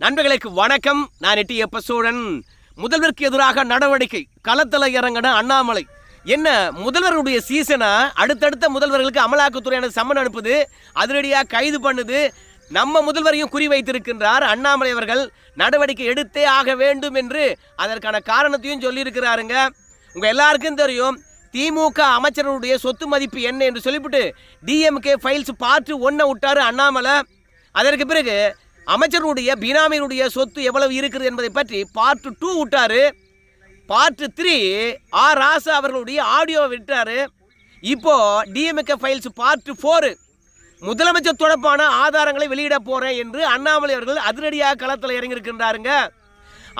நண்பர்களுக்கு வணக்கம். நான் எட்டியப்ப சோழன். முதல்வருக்கு எதிராக நடவடிக்கை, களத்தில் இறங்கின அண்ணாமலை. என்ன முதல்வருடைய சீசனா? அடுத்தடுத்த முதல்வர்களுக்கு அமலாக்கத்துறையான சம்மன் அனுப்புது, அதிரடியாக கைது பண்ணுது. நம்ம முதல்வரையும் குறி வைத்திருக்கின்றார் அண்ணாமலை அவர்கள். நடவடிக்கை எடுத்தே ஆக வேண்டும் என்று அதற்கான காரணத்தையும் சொல்லியிருக்கிறாருங்க. உங்கள் எல்லாருக்கும் தெரியும், திமுக அமைச்சர்களுடைய சொத்து மதிப்பு என்ன என்று சொல்லிவிட்டு டிஎம்கே ஃபைல்ஸ் பார்ட் 1 விட்டார் அண்ணாமலை. அதற்கு பிறகு அமைச்சருடைய பினாமியினுடைய சொத்து எவ்வளவு இருக்குது என்பதை பற்றி பார்ட் 2 விட்டாரு. பார்ட் 3 ஆர் ராசா அவர்களுடைய ஆடியோ விட்டாரு. இப்போ டிஎம்கே ஃபைல்ஸ் பார்ட் 4 முதலமைச்சர் தொடர்பான ஆதாரங்களை வெளியிட போறேன் என்று அண்ணாமலை அவர்கள் அதிரடியாக களத்தில் இறங்கியிருக்கின்றாருங்க.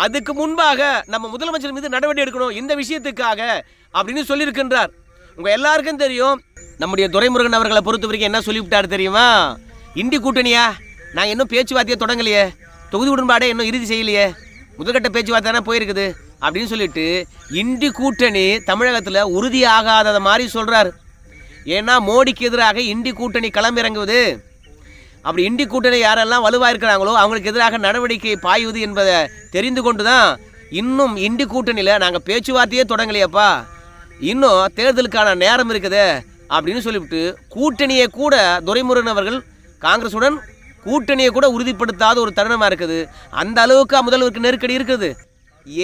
அதுக்கு முன்பாக நம்ம முதலமைச்சர் மீது நடவடிக்கை எடுக்கணும் இந்த விஷயத்துக்காக அப்படின்னு சொல்லியிருக்கின்றார். உங்க எல்லாருக்கும் தெரியும், நம்முடைய துரைமுருகன் அவர்களை பொறுத்த வரைக்கும் என்ன சொல்லிவிட்டாரு தெரியுமா? இண்டி கூட்டணியா, நாங்கள் இன்னும் பேச்சுவார்த்தையை தொடங்கலையே, தொகுதி உடன்பாடே இன்னும் இறுதி செய்யலையே, முதற்கட்ட பேச்சுவார்த்தை தானே போயிருக்குது அப்படின்னு சொல்லிட்டு இண்டி கூட்டணி தமிழகத்தில் உறுதியாகாத மாதிரி சொல்கிறார். ஏன்னா மோடிக்கு எதிராக இண்டி கூட்டணி களமிறங்குவது, அப்படி இண்டி கூட்டணி யாரெல்லாம் வலுவாக இருக்கிறாங்களோ அவங்களுக்கு எதிராக நடவடிக்கை பாய்வது என்பதை தெரிந்து கொண்டு தான் இன்னும் இண்டி கூட்டணியில் நாங்கள் பேச்சுவார்த்தையே தொடங்கலையப்பா, இன்னும் தேர்தலுக்கான நேரம் இருக்குது அப்படின்னு சொல்லிவிட்டு கூட்டணியை கூட துரைமுருகன் அவர்கள் காங்கிரசுடன் கூட்டணியை கூட உறுதிப்படுத்தாத ஒரு தருணமாக இருக்குது. அந்த அளவுக்கு முதல்வருக்கு நெருக்கடி இருக்குது.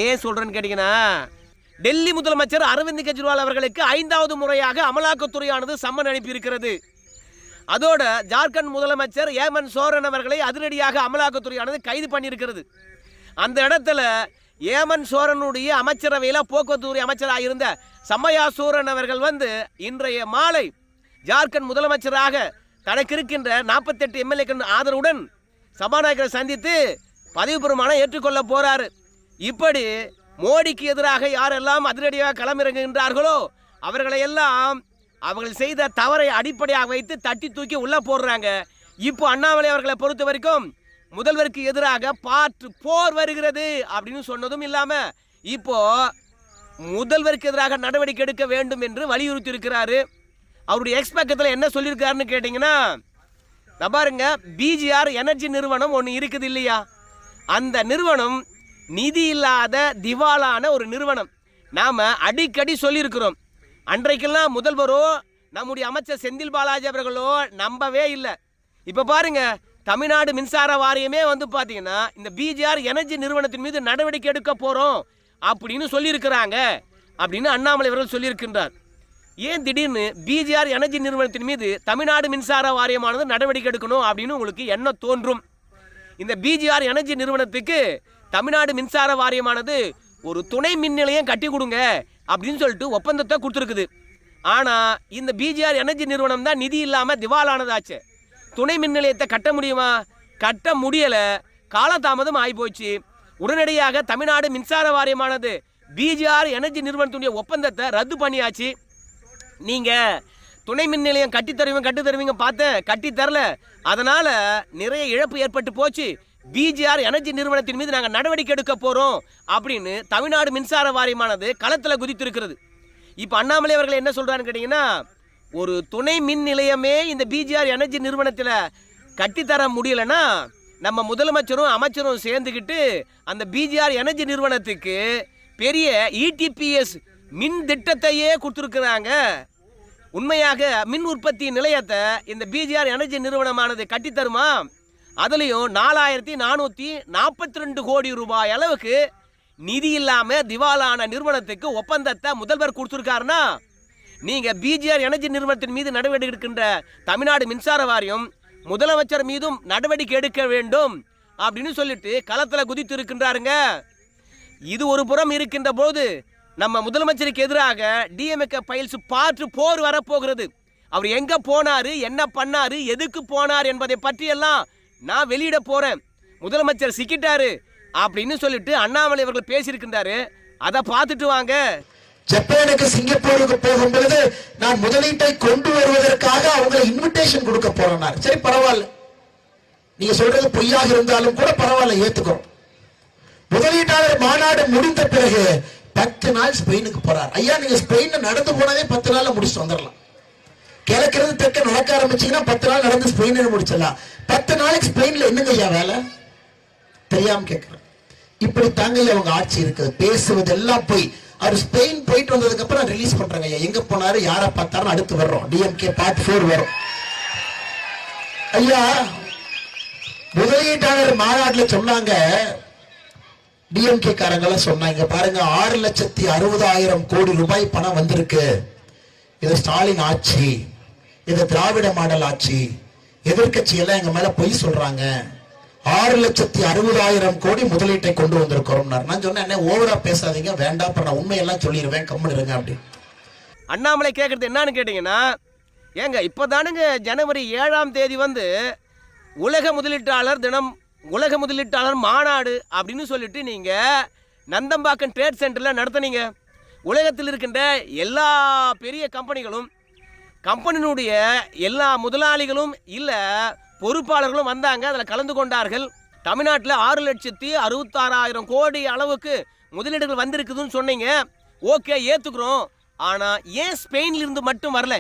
ஏன் சொல்கிறேன்னு கேட்டிங்கன்னா, டெல்லி முதலமைச்சர் அரவிந்த் கெஜ்ரிவால் அவர்களுக்கு 5வது முறையாக அமலாக்கத்துறையானது சம்மன் அனுப்பியிருக்கிறது. அதோட ஜார்க்கண்ட் முதலமைச்சர் ஹேமந்த் சோரன் அவர்களை அதிரடியாக அமலாக்கத்துறையானது கைது பண்ணியிருக்கிறது. அந்த இடத்துல ஹேமந்த் சோரனுடைய அமைச்சரவையில் போக்குவரத்துறை அமைச்சராக இருந்த சம்மையா சோரன் அவர்கள் இன்றைய மாலை ஜார்க்கண்ட் முதலமைச்சராக தனக்கு இருக்கின்ற 48 எம்எல்ஏக்கள் ஆதரவுடன் சபாநாயகரை சந்தித்து பதவி பிரமாணம் ஏற்றுக்கொள்ள போறாரு. இப்படி மோடிக்கு எதிராக யாரெல்லாம் அதிரடியாக களமிறங்குகின்றார்களோ அவர்களை எல்லாம் அவர்கள் செய்த தவறை அடிப்படையாக வைத்து தட்டி தூக்கி உள்ள போடுறாங்க. இப்போ அண்ணாமலை அவர்களை பொறுத்த வரைக்கும் முதல்வருக்கு எதிராக பார்ட் 4 வருகிறது அப்படின்னு சொன்னதும் இல்லாம இப்போ முதல்வருக்கு எதிராக நடவடிக்கை எடுக்க வேண்டும் என்று வலியுறுத்தி இருக்கிறாரு. அவருடைய எக்ஸ் பக்கத்தில் என்ன சொல்லியிருக்காருன்னு கேட்டிங்கன்னா, பாருங்க, பிஜிஆர் எனர்ஜி நிறுவனம் ஒன்று இருக்குது இல்லையா, அந்த நிறுவனம் நிதி இல்லாத திவாலான ஒரு நிறுவனம். நாம் அடிக்கடி சொல்லியிருக்கிறோம். அன்றைக்கெல்லாம் முதல்வரோ நம்முடைய அமைச்சர் செந்தில் பாலாஜி அவர்களோ நம்பவே இல்லை. இப்போ பாருங்க, தமிழ்நாடு மின்சார வாரியமே பார்த்தீங்கன்னா இந்த பிஜிஆர் எனர்ஜி நிறுவனத்தின் மீது நடவடிக்கை எடுக்க போகிறோம் அப்படின்னு சொல்லியிருக்கிறாங்க அப்படின்னு அண்ணாமலை அவர்கள் சொல்லியிருக்கின்றார். ஏன் திடீர்னு பிஜிஆர் எனர்ஜி நிறுவனத்தின் மீது தமிழ்நாடு மின்சார வாரியமானது நடவடிக்கை எடுக்கணும் அப்படின்னு உங்களுக்கு என்ன தோன்றும்? இந்த பிஜிஆர் எனர்ஜி நிறுவனத்துக்கு தமிழ்நாடு மின்சார வாரியமானது ஒரு துணை மின் நிலையம் கட்டி கொடுங்க அப்படின்னு சொல்லிட்டு ஒப்பந்தத்தை கொடுத்துருக்குது. ஆனால் இந்த பிஜிஆர் எனர்ஜி நிறுவனம் தான் நிதி இல்லாமல் திவாலானதாச்சு. துணை மின் நிலையத்தை கட்ட முடியுமா? கட்ட முடியலை, காலதாமதம் ஆகிப்போச்சு. உடனடியாக தமிழ்நாடு மின்சார வாரியமானது பிஜிஆர் எனர்ஜி நிறுவனத்துடைய ஒப்பந்தத்தை ரத்து பண்ணியாச்சு. நீங்கள் துணை மின் நிலையம் கட்டி தருவீங்க பார்த்தேன், கட்டி தரல, அதனால் நிறைய இழப்பு ஏற்பட்டு போச்சு. பிஜிஆர் எனர்ஜி நிறுவனத்தின் மீது நாங்கள் நடவடிக்கை எடுக்க போகிறோம் அப்படின்னு தமிழ்நாடு மின்சார வாரியமானது களத்தில் குதித்திருக்கிறது. இப்போ அண்ணாமலை அவர்கள் என்ன சொல்கிறான்னு கேட்டிங்கன்னா, ஒரு துணை மின் நிலையமே இந்த பிஜிஆர் எனர்ஜி நிறுவனத்தில் கட்டித்தர முடியலைன்னா நம்ம முதலமைச்சரும் அமைச்சரும் சேர்ந்துக்கிட்டு அந்த பிஜிஆர் எனர்ஜி நிறுவனத்துக்கு பெரிய இடிபிஎஸ் மின் திட்டத்தையே கொடுத்துருக்குறாங்க. உண்மையாக மின் உற்பத்தி நிலையத்தை இந்த பிஜிஆர் எனர்ஜி நிறுவனமானது கட்டித்தருமா? அதுலேயும் 4442 கோடி ரூபாய் அளவுக்கு நிதி இல்லாமல் திவாலான நிறுவனத்துக்கு ஒப்பந்தத்தை முதல்வர் கொடுத்துருக்காருன்னா, நீங்கள் பிஜிஆர் எனர்ஜி நிறுவனத்தின் மீது நடவடிக்கை எடுக்கின்ற தமிழ்நாடு மின்சார வாரியம் முதலமைச்சர் மீதும் நடவடிக்கை எடுக்க வேண்டும் அப்படின்னு சொல்லிட்டு களத்தில் குதித்து இருக்கின்றாருங்க. இது ஒரு புறம் இருக்கின்ற போது நம்ம முதலமைச்சருக்கு எதிராக டிஎம்கே ஃபைல்ஸ் பார்ட் 4 வரப்போகிறது. அவர் எங்கே போனார், என்ன பண்ணார், எதுக்கு போனார் என்பதை பற்றியெல்லாம் நான் வெளியிட போகிறேன். முதலமைச்சர் சிக்கிட்டாரு அப்படின்னு சொல்லிட்டு அண்ணாமலை அவர்கள் பேசியிருக்கின்றாரு. அதை பார்த்துட்டு வாங்க. ஜப்பானுக்கு சிங்கப்பூருக்கு போகும்போது நான் முதலீட்டை கொண்டு வருவதற்காக அவங்க இன்விடேஷன் கொடுக்க போறேன். சரி, பரவாயில்ல, நீங்க சொல்றது பொய்யாக இருந்தாலும் கூட பரவாயில்ல, ஏத்துக்கிறோம். முதலீட்டாளர் மாநாடு முடிந்த பிறகு 10 நாள் ஸ்பெயினுக்கு போறார். ஐயா, நீங்க ஸ்பெயின்ல நடந்து போனதே 10 நாள்ல முடிச்சுட்டு வந்துடலாம். கிழக்கிறது தெற்க நடக்க ஆரம்பிச்சீங்கன்னா 10 நாள் நடந்து ஸ்பெயின்ல முடிச்சிடலாம். 10 நாளைக்கு ஸ்பெயின்ல என்னங்க ஐயா வேலை? தெரியாம கேட்கிறேன். இப்படி தாங்க அவங்க ஆட்சி இருக்குது. பேசுவதெல்லாம் போய் அவர் ஸ்பெயின் போயிட்டு வந்ததுக்கு அப்புறம் ரிலீஸ் பண்றாங்க. ஐயா எங்க போனாரு, யாரை பார்த்தாலும் அடுத்து வர்றோம். டிஎம்கே பார்ட் 4 வரும். ஐயா முதலீட்டாளர் மாநாட்டில் சொன்னாங்க, டிஎம்கே காரங்க சொன்னாங்க, பாருங்க 6,60,000 கோடி ரூபாய் பணம் வந்திருக்கு. இது ஸ்டாலின் ஆட்சி, இது திராவிட மாடல் ஆட்சி, எதிர்கட்சி எல்லாம் எங்க மேல பொய் சொல்றாங்க. 6,60,000 கோடி முதலீட்டை கொண்டு வந்திருக்கிறோம். நான் சொன்னேன், ஓவரா பேசாதீங்க, வேண்டாம், நான் உண்மையெல்லாம் சொல்லிடுவேன், கம்மல் இருங்க அப்படி. அண்ணாமலை கேட்கறது என்னன்னு கேட்டீங்கன்னா, ஏங்க இப்போதானுங்க ஜனவரி 7ஆம் தேதி வந்து உலக முதலீட்டாளர் தினம், உலக முதலீட்டாளர் மாநாடு அப்படின்னு சொல்லிட்டு நீங்க நந்தம்பாக்கம் ட்ரேட் சென்டர்ல நடத்துனீங்க. உலகத்தில் இருக்கின்ற எல்லா பெரிய கம்பெனிகளும், கம்பெனியினுடைய எல்லா முதலாளிகளும் இல்ல பொறுப்பாளர்களும் வந்தாங்க, அதில் கலந்து கொண்டார்கள். தமிழ்நாட்டில் 6,66,000 கோடி அளவுக்கு முதலீடுகள் வந்திருக்குதுன்னு சொன்னீங்க. ஓகே, ஏத்துக்கிறோம். ஆனா ஏன் ஸ்பெயின்ல இருந்து மட்டும் வரல?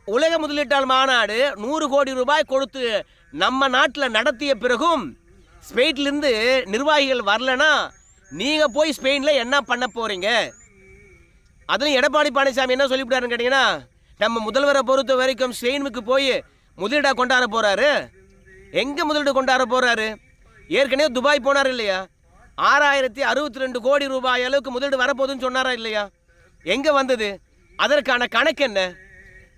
உலக முதலீட்டாளர் மாநாடு 100 கோடி ரூபாய் கொடுத்து நம்ம நாட்டில் நடத்திய பிறகும் ஸ்பெயின்ல இருந்து நிர்வாகிகள் வரலனா நீங்க போய் ஸ்பெயின்ல என்ன பண்ண போறீங்க? அதுலயும் எடப்பாடி பழனிசாமி என்ன சொல்லிவிட்டாருன்னு கேட்டீங்கன்னா, நம்ம முதல்வரை பொறுத்த வரைக்கும் ஸ்பெயினுக்கு போய் முதலீடா கொண்டாட போறாரு. எங்க முதலீடு கொண்டாட போறாரு? ஏற்கனவே துபாய் போனார் இல்லையா? 6,062 கோடி ரூபாய் அளவுக்கு முதலீடு வரப்போகுதுன்னு சொன்னாரா இல்லையா? எங்க வந்தது? அதற்கான கணக்கு என்ன?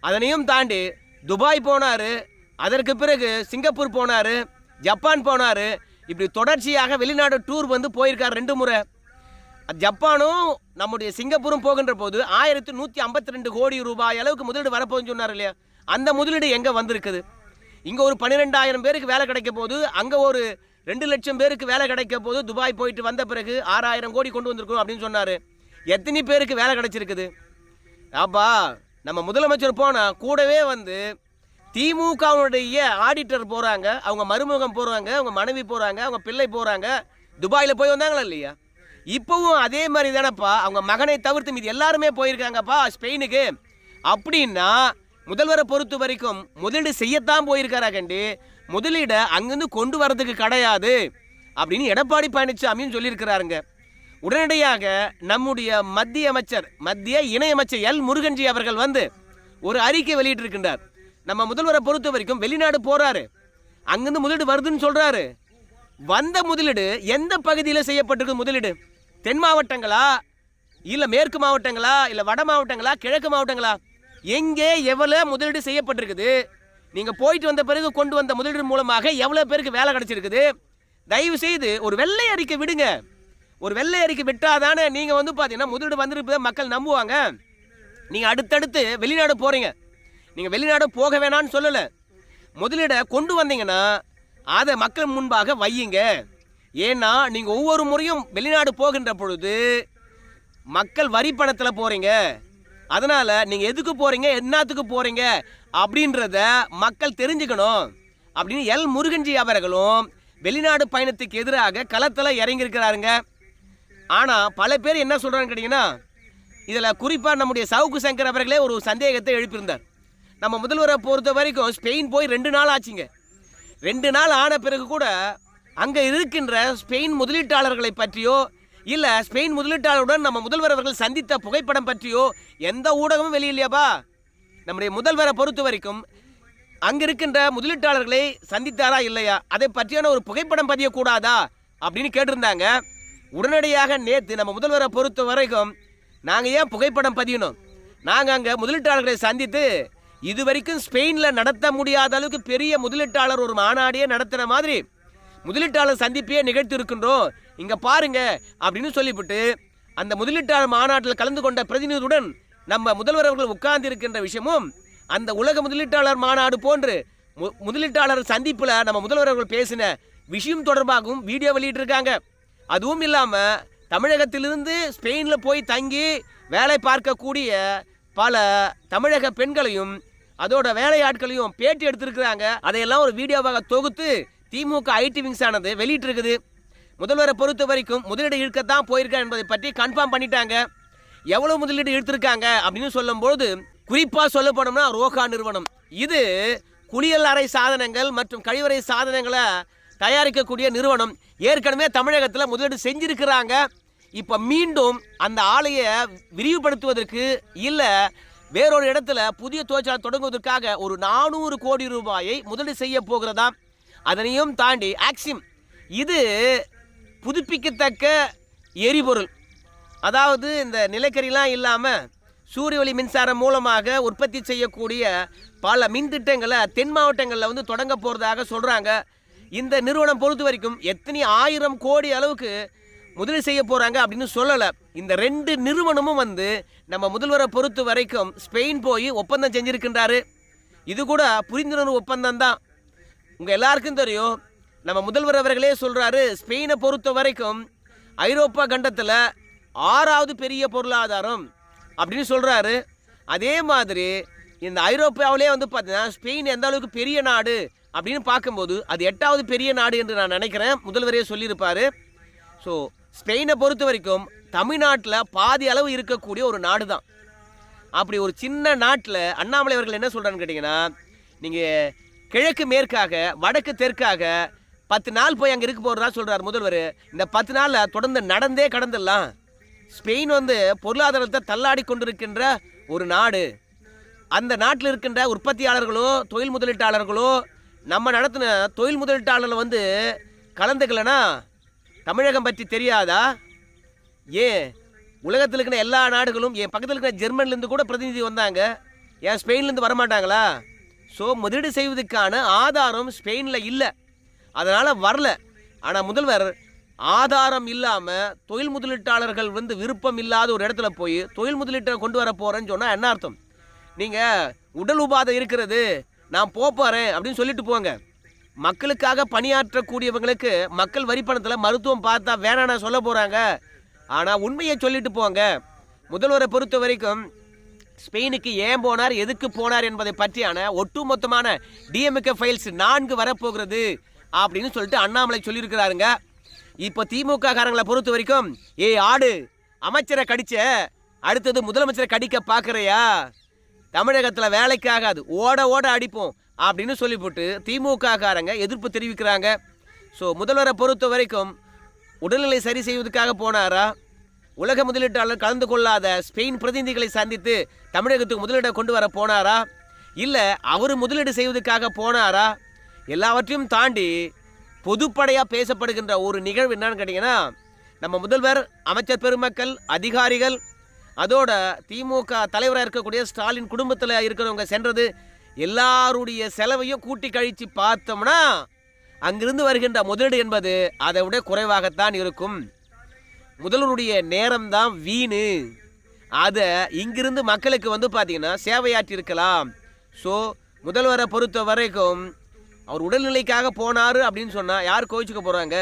அதனையும் தாண்டி துபாய் போனாரு, அதற்கு பிறகு சிங்கப்பூர் போனாரு, ஜப்பான் போனாரு. இப்படி தொடர்ச்சியாக வெளிநாடு டூர் வந்து போயிருக்காரு 2 முறை. ஜப்பானும் நம்முடைய சிங்கப்பூரும் போகின்ற போது 1,152 கோடி ரூபாய் அளவுக்கு முதலீடு வரப்போகுதுன்னு சொன்னார் இல்லையா? அந்த முதலீடு எங்க வந்திருக்குது? இங்க ஒரு 12,000 பேருக்கு வேலை கிடைக்க போது, அங்க ஒரு 2 லட்சம் பேருக்கு வேலை கிடைக்க போது. துபாய் போயிட்டு வந்த பிறகு 6,000 கோடி கொண்டு வந்திருக்கோம் அப்படின்னு சொன்னாரு. எத்தனை பேருக்கு வேலை கிடைச்சிருக்குது? அப்பா நம்ம முதலமைச்சர் போனா கூடவே வந்து திமுகவுடைய ஆடிட்டர் போறாங்க, அவங்க மருமகன் போறாங்க, அவங்க மனைவி போறாங்க, அவங்க பிள்ளை போறாங்க. துபாயில போய் வந்தாங்களா இல்லையா? இப்பவும் அதே மாதிரி தானப்பா, அவங்க மகனை தவிர்த்து மீது எல்லாருமே போயிருக்காங்கப்பா ஸ்பெயினுக்கு. அப்படின்னா முதல்வரை பொறுத்த வரைக்கும் முதலீடு செய்யத்தான் போயிருக்காரா கண்டி, முதலீடை அங்கிருந்து கொண்டு வரதுக்கு கிடையாது அப்படின்னு எடப்பாடி பழனிசாமியும் சொல்லியிருக்கிறாருங்க. உடனடியாக நம்முடைய மத்திய இணையமைச்சர் எல் முருகன்ஜி அவர்கள் வந்து ஒரு அறிக்கை வெளியிட்டிருக்கின்றார். நம்ம முதல்வரை பொறுத்த வரைக்கும் வெளிநாடு போறாரு, அங்கிருந்து முதலீடு வருதுன்னு சொல்றாரு. வந்த முதலீடு எந்த பகுதியில் செய்யப்பட்டிருக்கு? முதலீடு தென் மாவட்டங்களா, இல்ல மேற்கு மாவட்டங்களா, இல்ல வட மாவட்டங்களா, கிழக்கு மாவட்டங்களா? எங்கே எவ்வளவு முதலீடு செய்யப்பட்டிருக்குது? நீங்க போயிட்டு வந்த பிறகு கொண்டு வந்த முதலீடு மூலமாக எவ்வளவு பேருக்கு வேலை கிடைச்சிருக்குது? தயவு செய்து ஒரு வெள்ளை அறிக்கை விடுங்க. ஒரு வெள்ளை அறிக்கை விட்டாதானே நீங்க வந்து பாத்தீங்கன்னா முதலீடு வந்திருப்பதை மக்கள் நம்புவாங்க. நீங்க அடுத்தடுத்து வெளிநாடு போறீங்க. நீங்க வெளிநாடு போக வேணான்னு சொல்லல, முதலீடை கொண்டு வந்தீங்கன்னா அதை மக்கள் முன்பாக வையுங்க. ஏன்னா நீங்க ஒவ்வொரு முறையும் வெளிநாடு போகின்ற பொழுது மக்கள் வரி பணத்தில் போறீங்க. அதனால நீங்க எதுக்கு போறீங்க, என்னத்துக்கு போறீங்க அப்படின்றத மக்கள் தெரிஞ்சுக்கணும் அப்படின்னு எல் முருகன்ஜி அவர்களும் வெளிநாடு பயணத்துக்கு எதிராக களத்தில் இறங்கியிருக்கிறாருங்க. ஆனா பல பேர் என்ன சொல்றாங்க கேட்டீங்கன்னா, இதுல குறிப்பா நம்முடைய சவுக்கு சங்கர் அவர்களே ஒரு சந்தேகத்தை எழுப்பியிருந்தார். நம்ம முதல்வரை பொறுத்த வரைக்கும் ஸ்பெயின் போய் 2 நாள் ஆச்சுங்க. 2 நாள் ஆன பிறகு கூட அங்க இருக்கின்ற ஸ்பெயின் முதலீட்டாளர்களை பற்றியோ இல்ல ஸ்பெயின் முதலீட்டாளருடன் நம்ம முதல்வர் அவர்கள் சந்தித்த புகைப்படம் பற்றியோ எந்த ஊடகமும் வெளியில்லையாப்பா. நம்முடைய முதல்வரை பொறுத்த வரைக்கும் அங்க இருக்கின்ற முதலீட்டாளர்களை சந்தித்தாரா இல்லையா, அதை பற்றியான ஒரு புகைப்படம் பதியக்கூடாதா அப்படின்னு கேட்டிருந்தாங்க. உடனடியாக நேற்று நம்ம முதல்வரை பொறுத்த வரைக்கும் நாங்க ஏன் புகைப்படம் பதியணும், நாங்க அங்க முதலீட்டாளர்களை சந்தித்து இதுவரைக்கும் ஸ்பெயின்ல நடத்த முடியாத அளவுக்கு பெரிய முதலீட்டாளர் ஒரு மாநாடியே நடத்துற மாதிரி முதலீட்டாளர் சந்திப்பையே நிகழ்த்தி இருக்கின்றோம், இங்க பாருங்க அப்படின்னு சொல்லிவிட்டு அந்த முதலீட்டாளர் மாநாட்டில் கலந்து கொண்ட பிரதிநிதியுடன் நம்ம முதல்வர் அவர்கள் உட்கார்ந்து இருக்கின்ற விஷயமும், அந்த உலக முதலீட்டாளர் மாநாடு போன்று முதலீட்டாளர் சந்திப்புல நம்ம முதல்வர் அவர்கள் பேசின விஷயம் தொடர்பாகவும் வீடியோ வெளியிட்டிருக்காங்க. அதுவும் இல்லாம தமிழகத்திலிருந்து ஸ்பெயின்ல போய் தங்கி வேலை பார்க்கக்கூடிய பல தமிழக பெண்களையும் அதோட வேலையாட்களையும் பேட்டி எடுத்திருக்கிறாங்க. அதையெல்லாம் ஒரு வீடியோவாக தொகுத்து திமுக ஐடி விங்ஸ் ஆனது வெளியிட்டு இருக்குது. முதல்வரை பொறுத்த வரைக்கும் முதலீடு இழுக்கத்தான் போயிருக்காங்க என்பதை பற்றி கன்ஃபார்ம் பண்ணிட்டாங்க. எவ்வளவு முதலீடு இழுத்திருக்காங்க அப்படின்னு சொல்லும்போது குறிப்பா சொல்ல போனோம்னா ரோகா நிறுவனம் இது குளியல் அறை சாதனங்கள் மற்றும் கழிவறை சாதனங்களை தயாரிக்கக்கூடிய நிறுவனம் ஏற்கனவே தமிழகத்தில் முதலீடு செஞ்சிருக்கிறாங்க. இப்போ மீண்டும் அந்த ஆலையை விரிவுபடுத்துவதற்கு இல்லை வேறொரு இடத்துல புதிய தொழிற்சாலை தொடங்குவதற்காக ஒரு 400 கோடி ரூபாயை முதலீடு செய்ய போகிறதா. அதனையும் தாண்டி ஆக்சிம், இது புதுப்பிக்கத்தக்க எரிபொருள், அதாவது இந்த நிலக்கரிலாம் இல்லாமல் சூரிய ஒளி மின்சாரம் மூலமாக உற்பத்தி செய்யக்கூடிய பல மின் திட்டங்களை தென் மாவட்டங்களில் வந்து தொடங்க போகிறதாக சொல்கிறாங்க. இந்த நிறுவனம் பொறுத்த வரைக்கும் எத்தனை 1000 கோடி அளவுக்கு முதலீடு செய்ய போகிறாங்க அப்படின்னு சொல்லலை. இந்த 2 நிறுவனமும் வந்து நம்ம முதல்வரை பொறுத்த வரைக்கும் ஸ்பெயின் போய் ஒப்பந்தம் செஞ்சுருக்கின்றாரு. இது கூட புரிந்துணர்வு ஒப்பந்தம் தான். உங்கள் எல்லாருக்கும் தெரியும், நம்ம முதல்வர் அவர்களே சொல்கிறாரு, ஸ்பெயினை பொறுத்த வரைக்கும் ஐரோப்பா கண்டத்தில் 6வது பெரிய பொருளாதாரம் அப்படின்னு சொல்கிறாரு. அதே மாதிரி இந்த ஐரோப்பாவிலே வந்து பார்த்தீங்கன்னா ஸ்பெயின் எந்த அளவுக்கு பெரிய நாடு அப்படின்னு பார்க்கும்போது அது 8வது பெரிய நாடு என்று நான் நினைக்கிறேன். முதல்வரே சொல்லியிருப்பார். ஸோ ஸ்பெயினை பொறுத்த வரைக்கும் தமிழ்நாட்டில் பாதி அளவு இருக்கக்கூடிய ஒரு நாடு தான். அப்படி ஒரு சின்ன நாட்டில் அண்ணாமலை அவர்கள் என்ன சொல்கிறான்னு கேட்டிங்கன்னா, நீங்கள் கிழக்கு மேற்காக வடக்கு தெற்காக 10 நாள் போய் அங்கே இருக்க போகிறதா சொல்கிறார் முதல்வர். இந்த 10 நாளில் தொடர்ந்து நடந்தே கடந்துடலாம். ஸ்பெயின் வந்து பொருளாதாரத்தை தள்ளாடி கொண்டிருக்கின்ற ஒரு நாடு. அந்த நாட்டில் இருக்கின்ற உற்பத்தியாளர்களோ தொழில் முதலீட்டாளர்களோ நம்ம நடத்தின தொழில் முதலீட்டாளர்கள் வந்து கலந்துக்கலனா தமிழகம் பற்றி தெரியாதா? ஏன் உலகத்தில் இருக்கிற எல்லா நாடுகளும், என் பக்கத்தில் இருக்கிற ஜெர்மனிலேருந்து கூட பிரதிநிதி வந்தாங்க, ஏன் ஸ்பெயின்லேருந்து வரமாட்டாங்களா? ஸோ முதலீடு செய்வதற்கான ஆதாரம் ஸ்பெயினில் இல்லை, அதனால் வரல. ஆனால் முதல்வர் ஆதாரம் இல்லாமல் தொழில் முதலீட்டாளர்கள் வந்து விருப்பம் இல்லாத ஒரு இடத்துல போய் தொழில் முதலீட்டை கொண்டு வர போகிறேன்னு சொன்னால் என்ன அர்த்தம்? நீங்கள் உடல் உபாதை இருக்கிறது, நான் போகிறேன் அப்படின்னு சொல்லிட்டு போங்க. மக்களுக்காக பணியாற்றக்கூடியவங்களுக்கு மக்கள் வரி பணத்தில் மருத்துவம் பார்த்தா வேணான்னு சொல்ல போகிறாங்க. ஆனால் உண்மையை சொல்லிட்டு போங்க. முதல்வரை பொறுத்த வரைக்கும் ஸ்பெயினுக்கு ஏன் போனார், எதுக்கு போனார் என்பதை பற்றியான ஒட்டுமொத்தமான டிஎம்கே ஃபைல்ஸ் 4 வரப்போகிறது அப்படின்னு சொல்லிட்டு அண்ணாமலை சொல்லியிருக்கிறாருங்க. இப்போ திமுக காரங்களை பொறுத்த வரைக்கும், ஆடு அமைச்சரை கடிச்ச அடுத்தது முதலமைச்சரை கடிக்க பார்க்குறையா, தமிழகத்தில் வேலைக்காகாது, ஓட ஓட அடிப்போம் அப்படின்னு சொல்லிவிட்டு திமுக காரங்க எதிர்ப்பு தெரிவிக்கிறாங்க. ஸோ முதல்வரை பொறுத்த வரைக்கும் உடல்நிலை சரி செய்வதற்காக போனாரா, உலக முதலீட்டாளர் கலந்து கொள்ளாத ஸ்பெயின் பிரதிநிதிகளை சந்தித்து தமிழகத்துக்கு முதலீடை கொண்டு வர போனாரா, இல்லை அவர் முதலீடு செய்வதற்காக போனாரா? எல்லாவற்றையும் தாண்டி பொதுப்படையாக பேசப்படுகின்ற ஒரு நிகழ்வு என்னன்னு கேட்டிங்கன்னா, நம்ம முதல்வர், அமைச்சர் பெருமக்கள், அதிகாரிகள், அதோட திமுக தலைவராக இருக்கக்கூடிய ஸ்டாலின் குடும்பத்தில் இருக்கிறவங்க சென்றது எல்லாருடைய செலவையும் கூட்டி கழித்து பார்த்தோம்னா அங்கிருந்து வருகின்ற முதலீடு என்பது அதை விட குறைவாகத்தான் இருக்கும். முதல்வருடைய நேரம்தான் வீணு. அதை இங்கிருந்து மக்களுக்கு வந்து பார்த்தீங்கன்னா சேவையாற்றி இருக்கலாம். ஸோ முதல்வரை பொறுத்த வரைக்கும் அவர் உடல்நிலைக்காக போனார் அப்படின்னு சொன்னால் யார் கோவிச்சுக்க போகிறாங்க?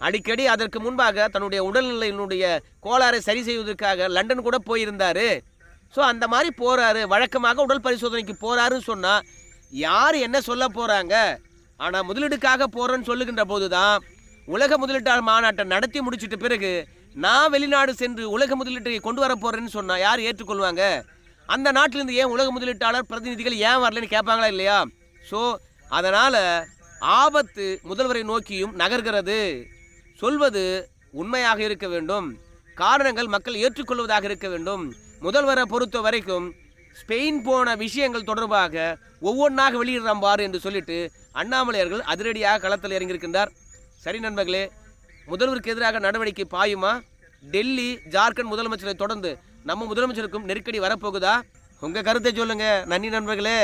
அடிக்கடி அதற்கு முன்பாக தன்னுடைய உடல்நிலையினுடைய கோளாறை சரி செய்வதற்காக லண்டன் கூட போயிருந்தார். ஸோ அந்த மாதிரி போகிறாரு, வழக்கமாக உடல் பரிசோதனைக்கு போகிறாருன்னு சொன்னால் யார் என்ன சொல்ல போகிறாங்க? ஆனால் முதலீடுக்காக போகிறேன்னு சொல்லுகின்ற போது தான் உலக முதலீட்டாளர் மாநாட்டை நடத்தி முடிச்சிட்ட பிறகு நான் வெளிநாடு சென்று உலக முதலீட்டை கொண்டு வர போகிறேன்னு சொன்னால் யார் ஏற்றுக்கொள்வாங்க? அந்த நாட்டிலேருந்து ஏன் உலக முதலீட்டாளர் பிரதிநிதிகள் ஏன் வரலன்னு கேட்பாங்களா இல்லையா? ஸோ அதனால் ஆபத்து முதல்வரை நோக்கியும் நகர்கிறது. சொல்வது உண்மையாக இருக்க வேண்டும், காரணங்கள் மக்கள் ஏற்றுக்கொள்வதாக இருக்க வேண்டும். முதல்வரை பொறுத்த வரைக்கும் ஸ்பெயின் போன விஷயங்கள் தொடர்பாக ஒவ்வொன்றாக வெளியிடுறான் பாரு என்று சொல்லிட்டு அண்ணாமலையர்கள் அதிரடியாக களத்தில் இறங்கியிருக்கின்றார். சரி நண்பர்களே, முதல்வருக்கு எதிராக நடவடிக்கை பாயுமா? டெல்லி, ஜார்க்கண்ட் முதலமைச்சரை தொடர்ந்து நம்ம முதலமைச்சருக்கும் நெருக்கடி வரப்போகுதா? உங்கள் கருத்தை சொல்லுங்கள். நன்றி நண்பர்களே.